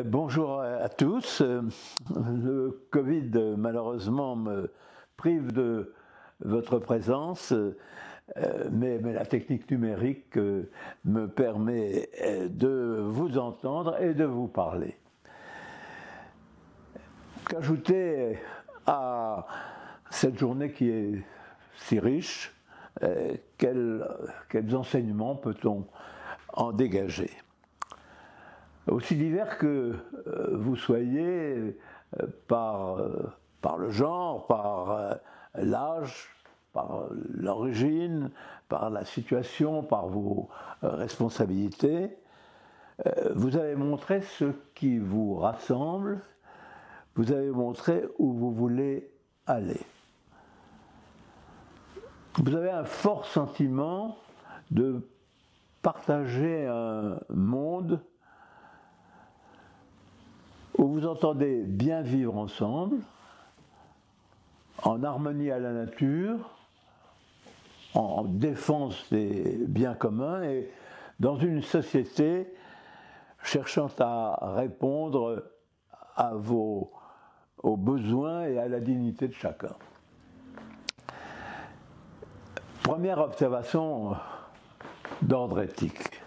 Bonjour à tous. Le Covid, malheureusement, me prive de votre présence, mais la technique numérique me permet de vous entendre et de vous parler. Qu'ajouter à cette journée qui est si riche, quels enseignements peut-on en dégager ? Aussi divers que vous soyez par le genre, par l'âge, par l'origine, par la situation, par vos responsabilités, vous avez montré ce qui vous rassemble, vous avez montré où vous voulez aller. Vous avez un fort sentiment de partager un monde où vous entendez bien vivre ensemble, en harmonie à la nature, en défense des biens communs et dans une société cherchant à répondre aux besoins et à la dignité de chacun. Première observation d'ordre éthique.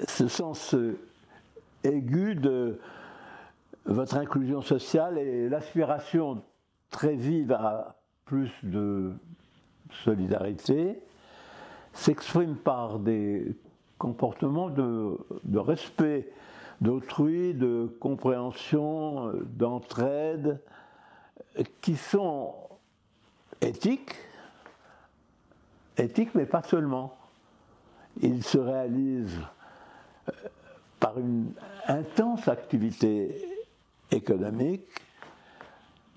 Ce sens aigu de votre inclusion sociale et l'aspiration très vive à plus de solidarité s'expriment par des comportements de respect d'autrui, de compréhension, d'entraide, qui sont éthiques, mais pas seulement. Ils se réalisent par une intense activité économique.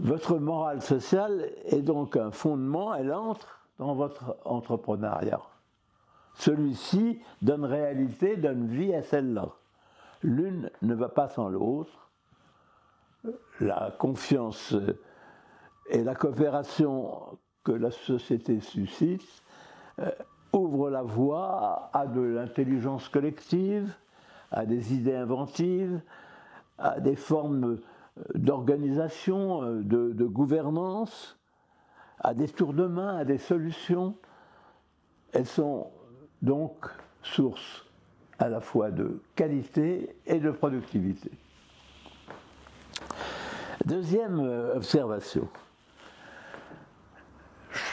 Votre morale sociale est donc un fondement, elle entre dans votre entrepreneuriat. Celui-ci donne réalité, donne vie à celle-là. L'une ne va pas sans l'autre. La confiance et la coopération que la société suscite ouvrent la voie à de l'intelligence collective, à des idées inventives, à des formes d'organisation, de gouvernance, à des tours de main, à des solutions. Elles sont donc source à la fois de qualité et de productivité. Deuxième observation.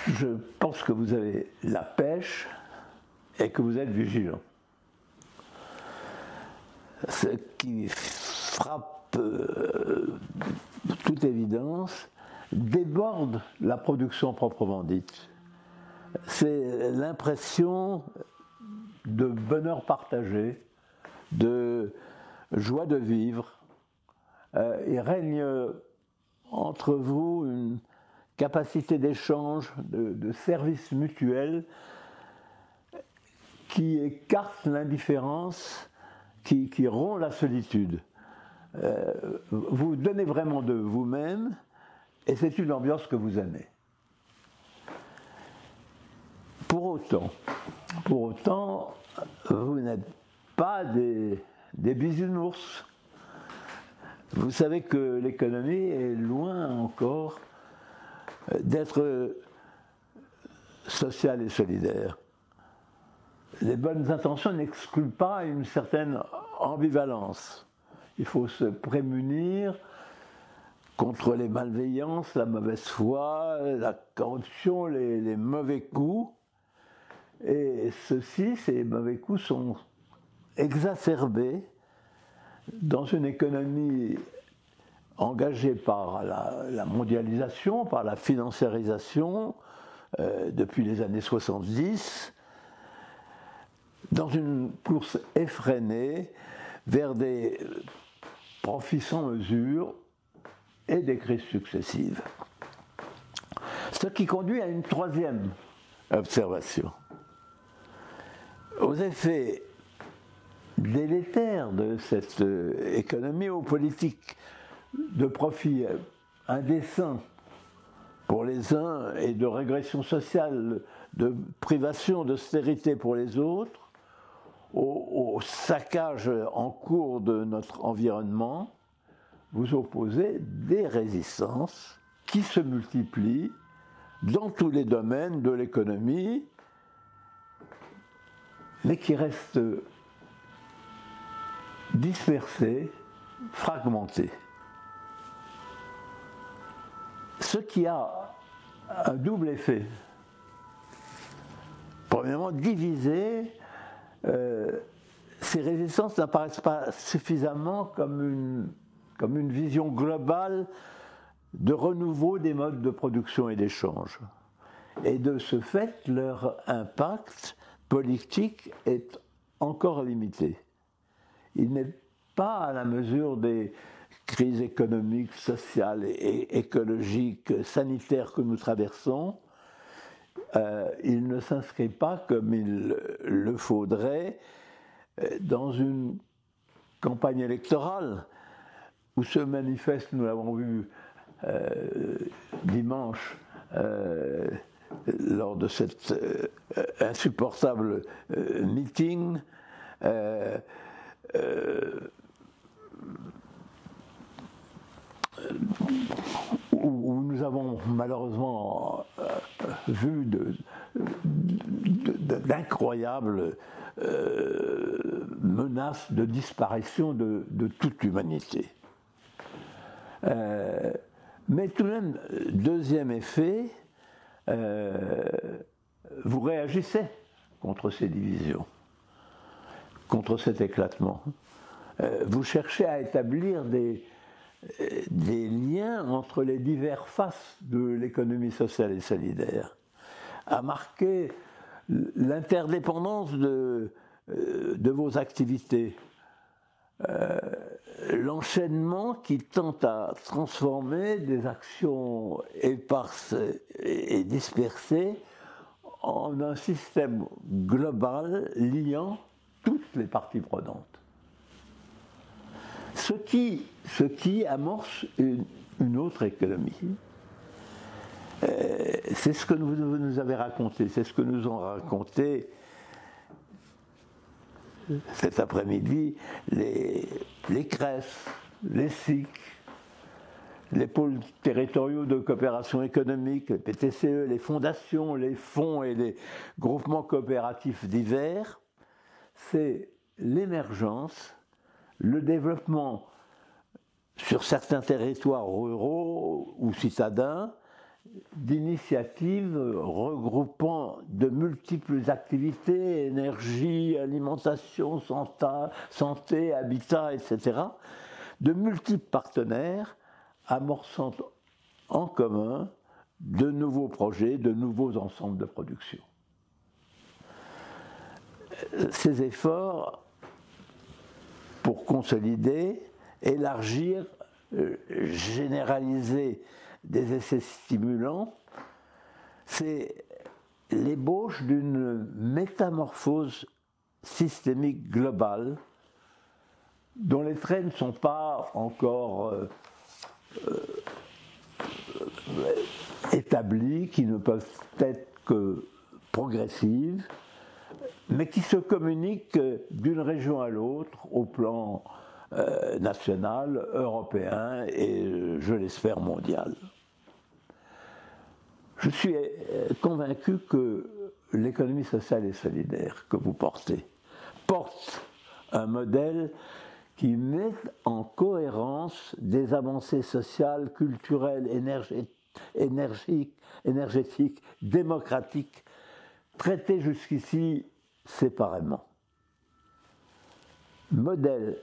Je pense que vous avez la pêche et que vous êtes vigilant. Ce qui frappe toute évidence déborde la production proprement dite. C'est l'impression de bonheur partagé, de joie de vivre. Il règne entre vous une capacité d'échange, de service mutuel qui écarte l'indifférence, qui rompt la solitude. Vous donnez vraiment de vous-même et c'est une ambiance que vous aimez. Pour autant, vous n'êtes pas des bisounours. Vous savez que l'économie est loin encore d'être sociale et solidaire. Les bonnes intentions n'excluent pas une certaine ambivalence. Il faut se prémunir contre les malveillances, la mauvaise foi, la corruption, les mauvais coups. Et ces mauvais coups sont exacerbés dans une économie engagée par la mondialisation, par la financiarisation, depuis les années 70, dans une course effrénée vers des profits sans mesure et des crises successives. Ce qui conduit à une troisième observation. Aux effets délétères de cette économie, aux politiques de profit indécent pour les uns et de régression sociale, de privation, d'austérité pour les autres, au saccage en cours de notre environnement, vous opposez des résistances qui se multiplient dans tous les domaines de l'économie, mais qui restent dispersées, fragmentées. Ce qui a un double effet. Premièrement, diviser, ces résistances n'apparaissent pas suffisamment comme une vision globale de renouveau des modes de production et d'échange. Et de ce fait, leur impact politique est encore limité. Il n'est pas à la mesure des crises économiques, sociales et écologiques, sanitaires que nous traversons. Il ne s'inscrit pas, comme il le faudrait, dans une campagne électorale où se manifeste, nous l'avons vu dimanche, lors de cet insupportable meeting, où nous avons malheureusement vu d'incroyables menaces de disparition de toute l'humanité. Mais tout de même, deuxième effet, vous réagissez contre ces divisions, contre cet éclatement. Vous cherchez à établir des liens entre les diverses faces de l'économie sociale et solidaire, à marquer l'interdépendance de vos activités, l'enchaînement qui tend à transformer des actions éparses et dispersées en un système global liant toutes les parties prenantes. Ce qui amorce une autre économie. C'est ce que vous nous avez raconté, c'est ce que nous ont raconté cet après-midi les CRES, les SIC, les pôles territoriaux de coopération économique, les PTCE, les fondations, les fonds et les groupements coopératifs divers. C'est l'émergence, le développement sur certains territoires ruraux ou citadins d'initiatives regroupant de multiples activités, énergie, alimentation, santé, habitat, etc., de multiples partenaires amorçant en commun de nouveaux projets, de nouveaux ensembles de production. Ces efforts pour consolider, élargir, généraliser des essais stimulants, c'est l'ébauche d'une métamorphose systémique globale dont les traits ne sont pas encore établis, qui ne peuvent être que progressives, mais qui se communiquent d'une région à l'autre au plan national, européen et, je l'espère, mondial. Je suis convaincu que l'économie sociale et solidaire que vous portez porte un modèle qui met en cohérence des avancées sociales, culturelles, énergétiques, démocratiques, traitées jusqu'ici séparément. Modèle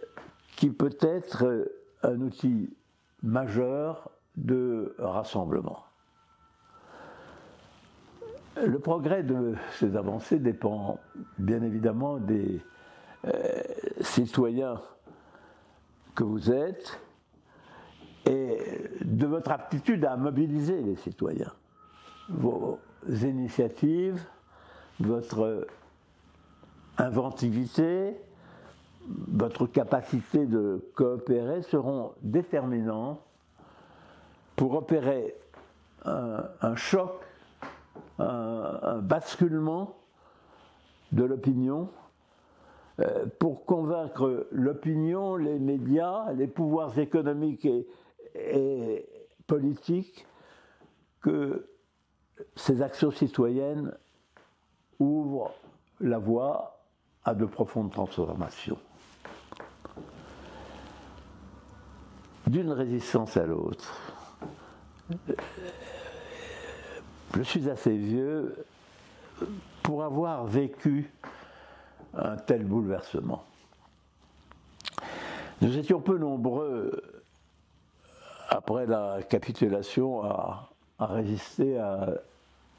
qui peut être un outil majeur de rassemblement. Le progrès de ces avancées dépend bien évidemment des citoyens que vous êtes et de votre aptitude à mobiliser les citoyens. Vos initiatives, votre inventivité, votre capacité de coopérer seront déterminants pour opérer un choc, un basculement de l'opinion pour convaincre l'opinion, les médias, les pouvoirs économiques et politiques que ces actions citoyennes ouvrent la voie à de profondes transformations. D'une résistance à l'autre. Je suis assez vieux pour avoir vécu un tel bouleversement. Nous étions peu nombreux, après la capitulation, à résister à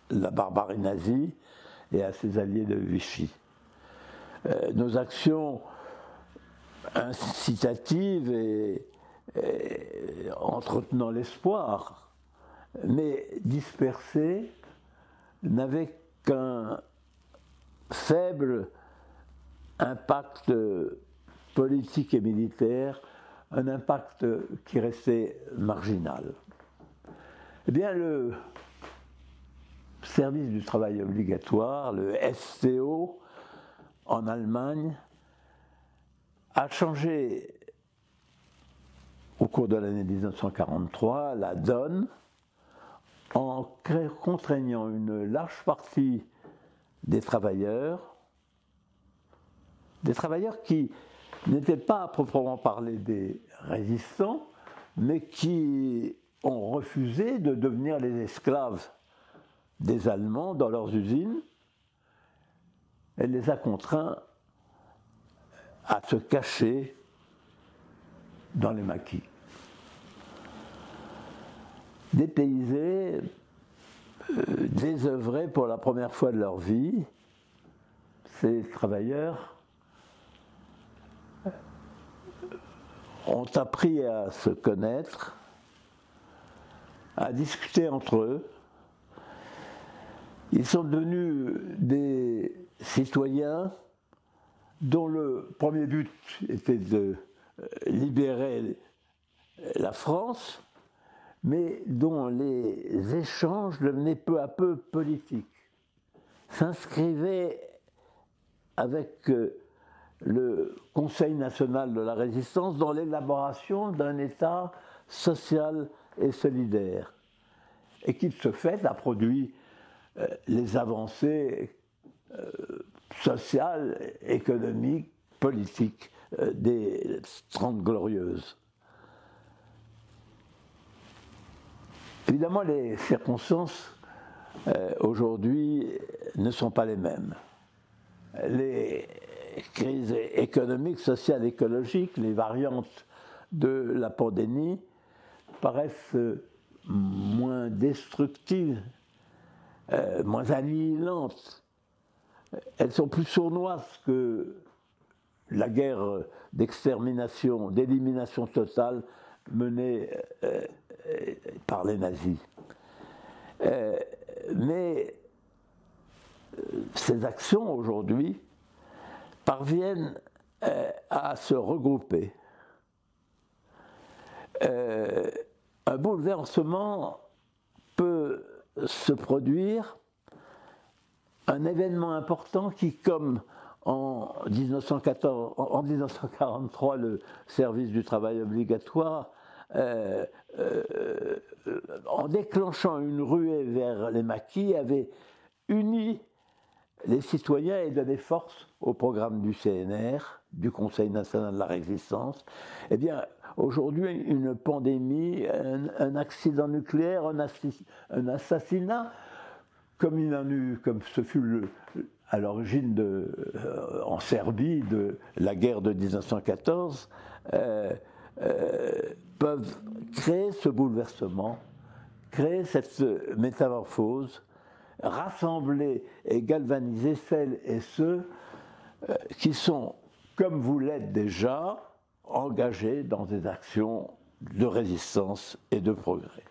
la barbarie nazie et à ses alliés de Vichy. Nos actions incitatives et entretenant l'espoir, mais dispersées, n'avaient qu'un faible impact politique et militaire, un impact qui restait marginal. Eh bien, le service du travail obligatoire, le STO, en Allemagne, a changé au cours de l'année 1943 la donne en contraignant une large partie des travailleurs qui n'étaient pas à proprement parler des résistants, mais qui ont refusé de devenir les esclaves des Allemands dans leurs usines. Elle les a contraints à se cacher dans les maquis. Dépaysés, désœuvrés pour la première fois de leur vie, ces travailleurs ont appris à se connaître, à discuter entre eux. Ils sont devenus des citoyens dont le premier but était de libérer la France, mais dont les échanges devenaient peu à peu politiques, s'inscrivaient avec le Conseil national de la résistance dans l'élaboration d'un État social et solidaire, et qui de ce fait a produit les avancées sociales, économiques, politiques des 30 glorieuses. Évidemment, les circonstances aujourd'hui ne sont pas les mêmes. Les crises économiques, sociales, écologiques, les variantes de la pandémie paraissent moins destructives, moins annihilantes. Elles sont plus sournoises que la guerre d'extermination, d'élimination totale menée par les nazis. Mais ces actions aujourd'hui parviennent à se regrouper. Un bouleversement peut se produire, un événement important qui, comme en 1943, le service du travail obligatoire, en déclenchant une ruée vers les maquis, avait uni les citoyens et donné force au programme du CNR, du Conseil national de la résistance. Eh bien, aujourd'hui, une pandémie, un accident nucléaire, un assassinat, comme ce fut à l'origine en Serbie de la guerre de 1914, peuvent créer ce bouleversement, créer cette métamorphose, rassembler et galvaniser celles et ceux qui sont, comme vous l'êtes déjà, engagés dans des actions de résistance et de progrès.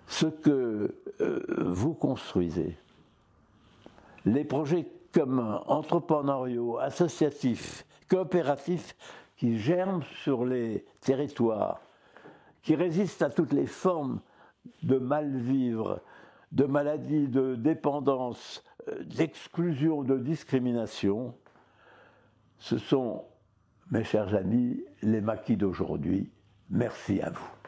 Ce que vous construisez, les projets communs, entrepreneuriaux, associatifs, coopératifs qui germent sur les territoires, qui résistent à toutes les formes de mal-vivre, de maladies, de dépendance, d'exclusion, de discrimination, Ce sont, mes chers amis, les maquis d'aujourd'hui. Merci à vous.